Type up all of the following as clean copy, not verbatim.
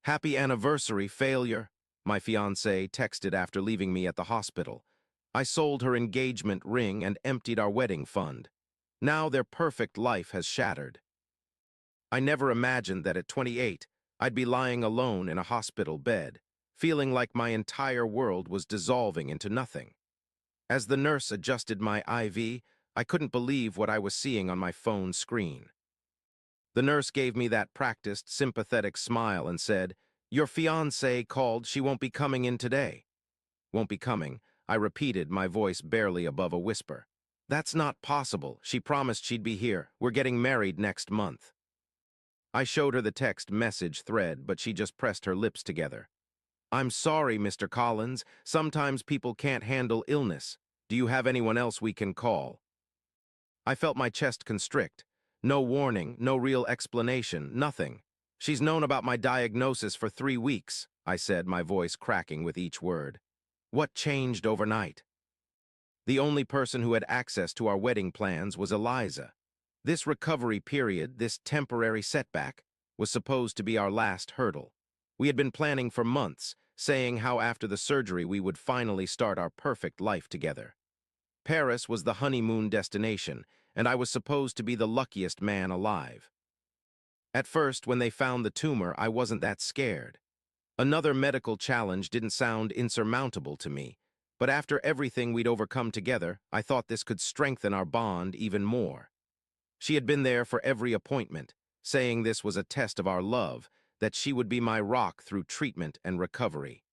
Happy anniversary, failure, my fiancée texted after leaving me at the hospital. I sold her engagement ring and emptied our wedding fund. Now their perfect life has shattered. I never imagined that at 28, I'd be lying alone in a hospital bed, feeling like my entire world was dissolving into nothing. As the nurse adjusted my IV, I couldn't believe what I was seeing on my phone screen. The nurse gave me that practiced, sympathetic smile and said, "Your fiancée called, she won't be coming in today." "Won't be coming," I repeated, my voice barely above a whisper. "That's not possible. She promised she'd be here. We're getting married next month." I showed her the text message thread, but she just pressed her lips together. "I'm sorry, Mr. Collins. Sometimes people can't handle illness. Do you have anyone else we can call?" I felt my chest constrict. No warning, no real explanation, nothing. "She's known about my diagnosis for 3 weeks," I said, my voice cracking with each word. What changed overnight? The only person who had access to our wedding plans was Eliza. This recovery period, this temporary setback, was supposed to be our last hurdle. We had been planning for months, saying how after the surgery we would finally start our perfect life together. Paris was the honeymoon destination, and I was supposed to be the luckiest man alive. At first, when they found the tumor, I wasn't that scared. Another medical challenge didn't sound insurmountable to me, but after everything we'd overcome together, I thought this could strengthen our bond even more. She had been there for every appointment, saying this was a test of our love, that she would be my rock through treatment and recovery.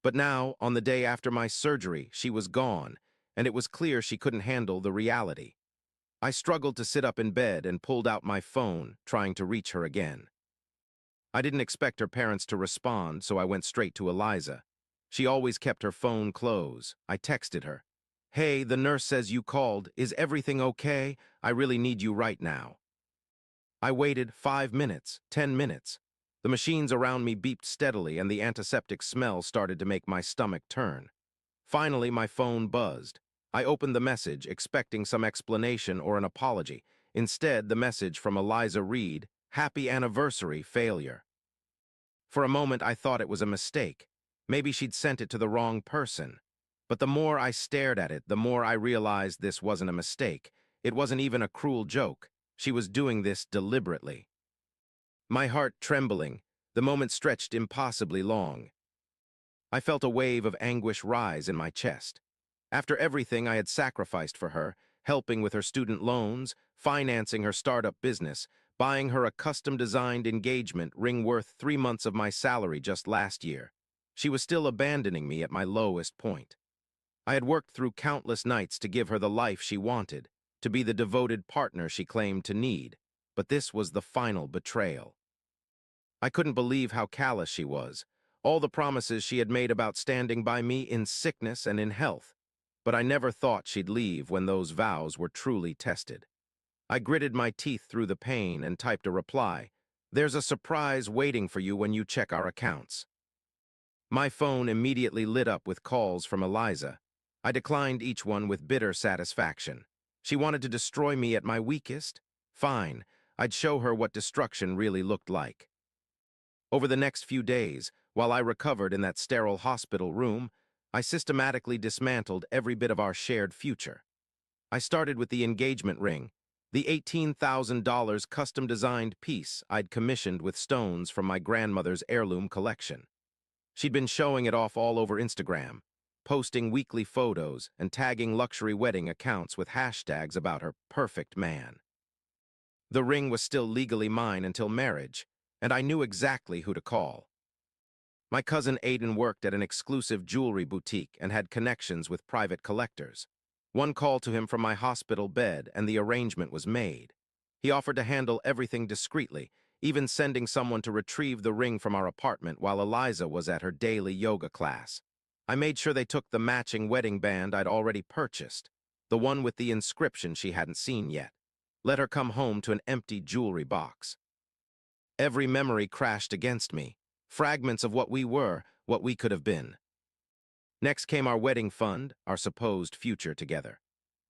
But now, on the day after my surgery, she was gone, and it was clear she couldn't handle the reality. I struggled to sit up in bed and pulled out my phone, trying to reach her again. I didn't expect her parents to respond, so I went straight to Eliza. She always kept her phone close. I texted her. "Hey, the nurse says you called. Is everything okay? I really need you right now." I waited 5 minutes, 10 minutes. The machines around me beeped steadily and the antiseptic smell started to make my stomach turn. Finally, my phone buzzed. I opened the message, expecting some explanation or an apology. Instead, the message from Eliza read, "Happy anniversary, failure." For a moment, I thought it was a mistake. Maybe she'd sent it to the wrong person. But the more I stared at it, the more I realized this wasn't a mistake. It wasn't even a cruel joke. She was doing this deliberately. My heart trembling, the moment stretched impossibly long. I felt a wave of anguish rise in my chest. After everything I had sacrificed for her, helping with her student loans, financing her startup business, buying her a custom-designed engagement ring worth 3 months of my salary just last year, she was still abandoning me at my lowest point. I had worked through countless nights to give her the life she wanted, to be the devoted partner she claimed to need, but this was the final betrayal. I couldn't believe how callous she was, all the promises she had made about standing by me in sickness and in health, but I never thought she'd leave when those vows were truly tested. I gritted my teeth through the pain and typed a reply. "There's a surprise waiting for you when you check our accounts." My phone immediately lit up with calls from Eliza. I declined each one with bitter satisfaction. She wanted to destroy me at my weakest? Fine, I'd show her what destruction really looked like. Over the next few days, while I recovered in that sterile hospital room, I systematically dismantled every bit of our shared future. I started with the engagement ring, the $18,000 custom-designed piece I'd commissioned with stones from my grandmother's heirloom collection. She'd been showing it off all over Instagram, posting weekly photos and tagging luxury wedding accounts with hashtags about her perfect man. The ring was still legally mine until marriage, and I knew exactly who to call. My cousin Aiden worked at an exclusive jewelry boutique and had connections with private collectors. One call to him from my hospital bed and the arrangement was made. He offered to handle everything discreetly, even sending someone to retrieve the ring from our apartment while Eliza was at her daily yoga class. I made sure they took the matching wedding band I'd already purchased, the one with the inscription she hadn't seen yet. Let her come home to an empty jewelry box. Every memory crashed against me, fragments of what we were, what we could have been. Next came our wedding fund, our supposed future together.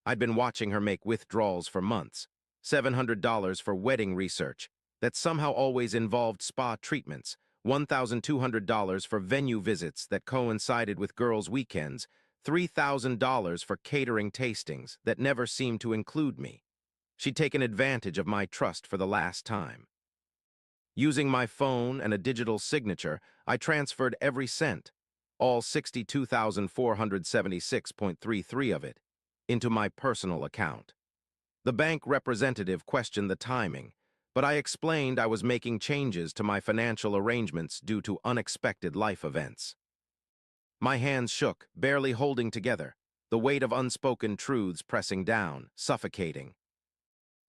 I'd been watching her make withdrawals for months, $700 for wedding research, that somehow always involved spa treatments, $1,200 for venue visits that coincided with girls' weekends, $3,000 for catering tastings that never seemed to include me. She'd taken advantage of my trust for the last time. Using my phone and a digital signature, I transferred every cent, all 62,476.33 of it, into my personal account. The bank representative questioned the timing, but I explained I was making changes to my financial arrangements due to unexpected life events. My hands shook, barely holding together, the weight of unspoken truths pressing down, suffocating.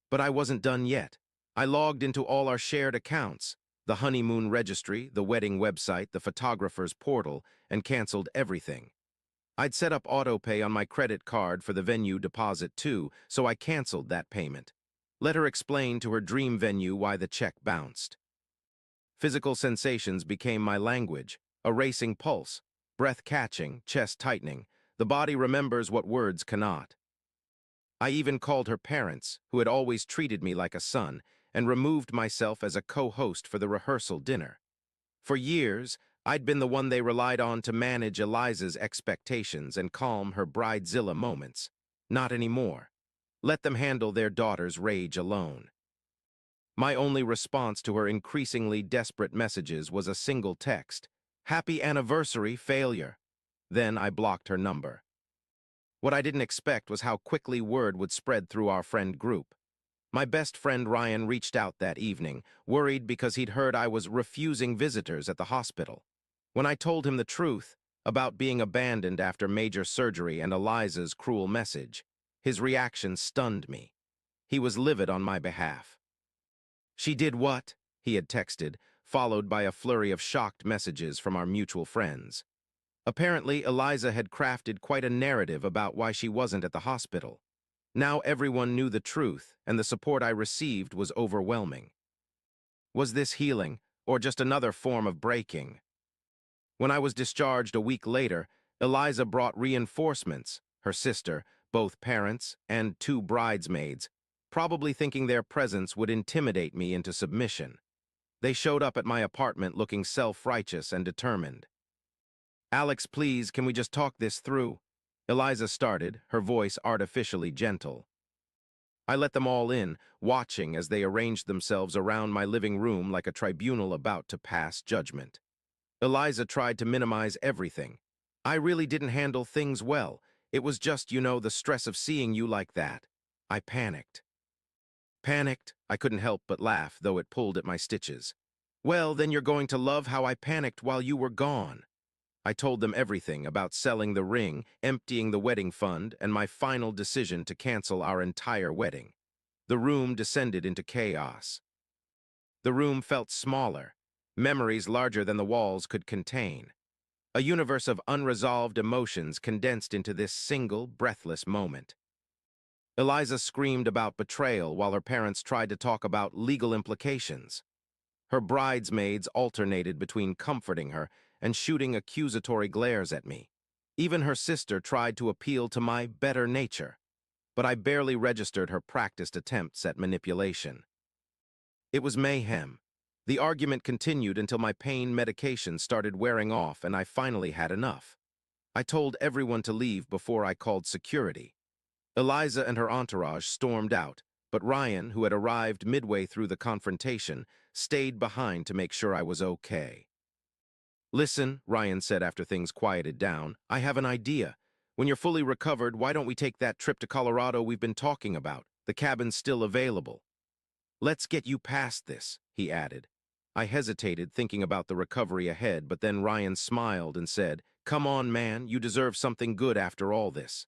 But I wasn't done yet. I logged into all our shared accounts, the honeymoon registry, the wedding website, the photographer's portal, and canceled everything. I'd set up autopay on my credit card for the venue deposit too, so I canceled that payment. Let her explain to her dream venue why the check bounced. Physical sensations became my language, a racing pulse, breath catching, chest tightening. The body remembers what words cannot. I even called her parents, who had always treated me like a son, and removed myself as a co-host for the rehearsal dinner. For years, I'd been the one they relied on to manage Eliza's expectations and calm her bridezilla moments. Not anymore. Let them handle their daughter's rage alone. My only response to her increasingly desperate messages was a single text: "Happy anniversary, failure." Then I blocked her number. What I didn't expect was how quickly word would spread through our friend group. My best friend Ryan reached out that evening, worried because he'd heard I was refusing visitors at the hospital. When I told him the truth about being abandoned after major surgery and Eliza's cruel message, his reaction stunned me. He was livid on my behalf. "She did what?" he had texted, followed by a flurry of shocked messages from our mutual friends. Apparently, Eliza had crafted quite a narrative about why she wasn't at the hospital. Now everyone knew the truth, and the support I received was overwhelming. Was this healing, or just another form of breaking? When I was discharged a week later, Eliza brought reinforcements, her sister, both parents, and 2 bridesmaids, probably thinking their presence would intimidate me into submission. They showed up at my apartment looking self-righteous and determined. "Alex, please, can we just talk this through?" Eliza started, her voice artificially gentle. I let them all in, watching as they arranged themselves around my living room like a tribunal about to pass judgment. Eliza tried to minimize everything. "I really didn't handle things well. It was just, the stress of seeing you like that." I panicked. Panicked? I couldn't help but laugh, though it pulled at my stitches. "Well, then you're going to love how I panicked while you were gone." I told them everything about selling the ring, emptying the wedding fund, and my final decision to cancel our entire wedding. The room descended into chaos. The room felt smaller, memories larger than the walls could contain. A universe of unresolved emotions condensed into this single, breathless moment. Eliza screamed about betrayal while her parents tried to talk about legal implications. Her bridesmaids alternated between comforting her and shooting accusatory glares at me. Even her sister tried to appeal to my better nature, but I barely registered her practiced attempts at manipulation. It was mayhem. The argument continued until my pain medication started wearing off and I finally had enough. I told everyone to leave before I called security. Eliza and her entourage stormed out, but Ryan, who had arrived midway through the confrontation, stayed behind to make sure I was okay. "Listen," Ryan said after things quieted down, "I have an idea. When you're fully recovered, why don't we take that trip to Colorado we've been talking about? The cabin's still available." "Let's get you past this," he added. I hesitated, thinking about the recovery ahead, but then Ryan smiled and said, "Come on, man, you deserve something good after all this."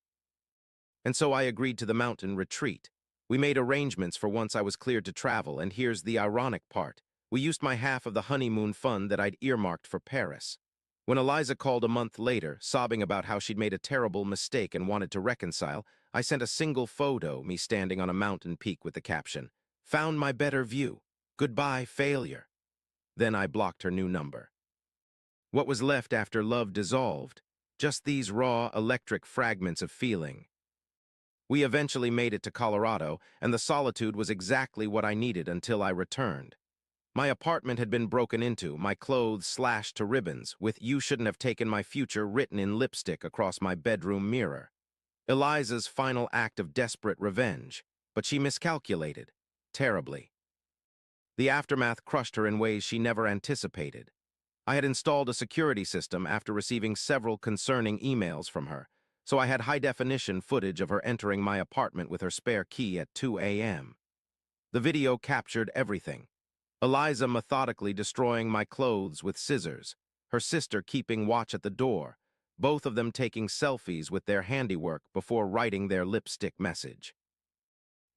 And so I agreed to the mountain retreat. We made arrangements for once I was cleared to travel, and here's the ironic part. We used my half of the honeymoon fund that I'd earmarked for Paris. When Eliza called a month later, sobbing about how she'd made a terrible mistake and wanted to reconcile, I sent a single photo, me standing on a mountain peak with the caption, "Found my better view. Goodbye, failure." Then I blocked her new number. What was left after love dissolved? Just these raw, electric fragments of feeling. We eventually made it to Colorado, and the solitude was exactly what I needed until I returned. My apartment had been broken into, my clothes slashed to ribbons, with "You shouldn't have taken my future" written in lipstick across my bedroom mirror. Eliza's final act of desperate revenge, but she miscalculated, terribly. The aftermath crushed her in ways she never anticipated. I had installed a security system after receiving several concerning emails from her, so I had high-definition footage of her entering my apartment with her spare key at 2 a.m. The video captured everything. Eliza methodically destroying my clothes with scissors, her sister keeping watch at the door, both of them taking selfies with their handiwork before writing their lipstick message.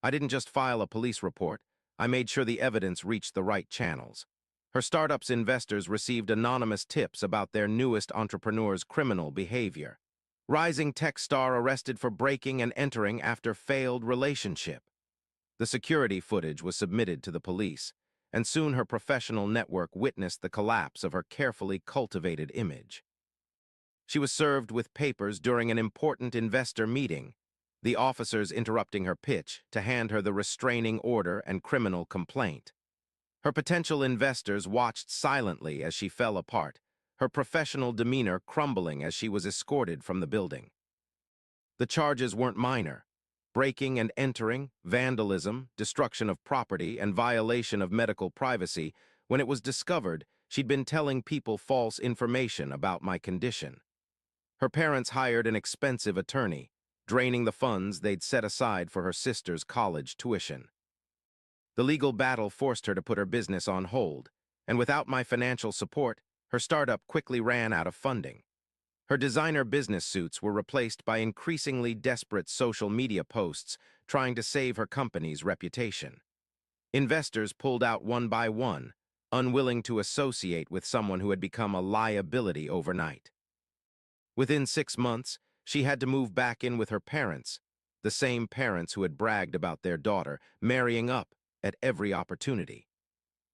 I didn't just file a police report, I made sure the evidence reached the right channels. Her startup's investors received anonymous tips about their newest entrepreneur's criminal behavior. Rising tech star arrested for breaking and entering after failed relationship. The security footage was submitted to the police, and soon her professional network witnessed the collapse of her carefully cultivated image. She was served with papers during an important investor meeting, the officers interrupting her pitch to hand her the restraining order and criminal complaint. Her potential investors watched silently as she fell apart, her professional demeanor crumbling as she was escorted from the building. The charges weren't minor. Breaking and entering, vandalism, destruction of property, and violation of medical privacy. When it was discovered, she'd been telling people false information about my condition. Her parents hired an expensive attorney, draining the funds they'd set aside for her sister's college tuition. The legal battle forced her to put her business on hold, and without my financial support, her startup quickly ran out of funding. Her designer business suits were replaced by increasingly desperate social media posts trying to save her company's reputation. Investors pulled out one by one, unwilling to associate with someone who had become a liability overnight. Within 6 months, she had to move back in with her parents, the same parents who had bragged about their daughter marrying up at every opportunity.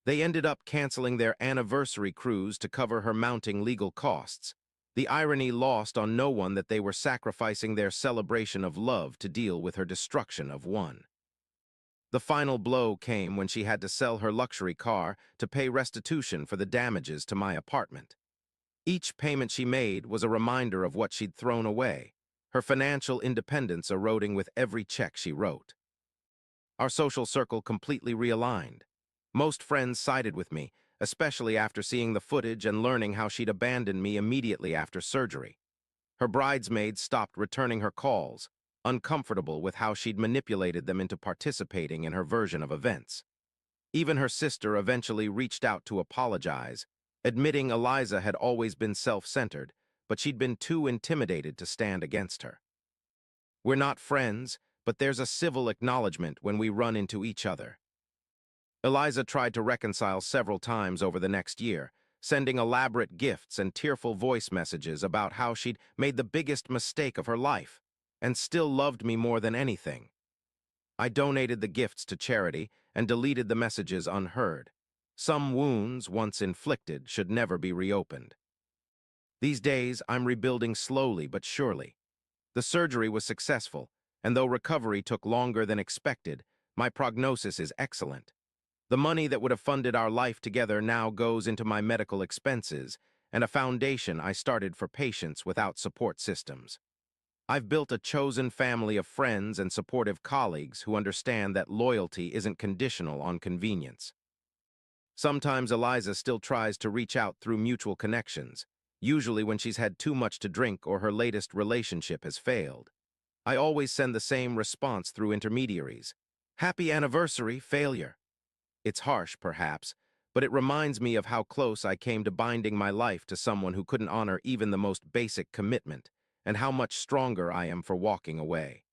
They ended up canceling their anniversary cruise to cover her mounting legal costs. The irony lost on no one that they were sacrificing their celebration of love to deal with her destruction of one. The final blow came when she had to sell her luxury car to pay restitution for the damages to my apartment. Each payment she made was a reminder of what she'd thrown away, her financial independence eroding with every check she wrote. Our social circle completely realigned. Most friends sided with me, especially after seeing the footage and learning how she'd abandoned me immediately after surgery. Her bridesmaids stopped returning her calls, uncomfortable with how she'd manipulated them into participating in her version of events. Even her sister eventually reached out to apologize, admitting Eliza had always been self-centered, but she'd been too intimidated to stand against her. We're not friends, but there's a civil acknowledgement when we run into each other. Eliza tried to reconcile several times over the next year, sending elaborate gifts and tearful voice messages about how she'd made the biggest mistake of her life, and still loved me more than anything. I donated the gifts to charity and deleted the messages unheard. Some wounds, once inflicted, should never be reopened. These days, I'm rebuilding slowly but surely. The surgery was successful, and though recovery took longer than expected, my prognosis is excellent. The money that would have funded our life together now goes into my medical expenses and a foundation I started for patients without support systems. I've built a chosen family of friends and supportive colleagues who understand that loyalty isn't conditional on convenience. Sometimes Eliza still tries to reach out through mutual connections, usually when she's had too much to drink or her latest relationship has failed. I always send the same response through intermediaries. Happy anniversary, failure. It's harsh, perhaps, but it reminds me of how close I came to binding my life to someone who couldn't honor even the most basic commitment, and how much stronger I am for walking away.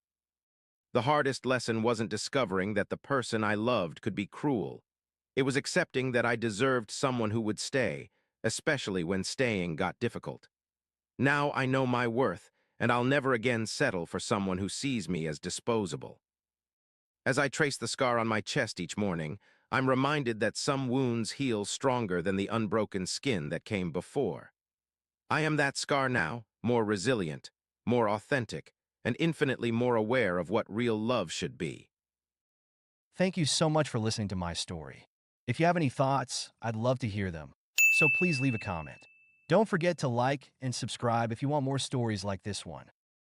The hardest lesson wasn't discovering that the person I loved could be cruel. It was accepting that I deserved someone who would stay, especially when staying got difficult. Now I know my worth, and I'll never again settle for someone who sees me as disposable. As I trace the scar on my chest each morning, I'm reminded that some wounds heal stronger than the unbroken skin that came before. I am that scar now, more resilient, more authentic, and infinitely more aware of what real love should be. Thank you so much for listening to my story. If you have any thoughts, I'd love to hear them. So please leave a comment. Don't forget to like and subscribe if you want more stories like this one.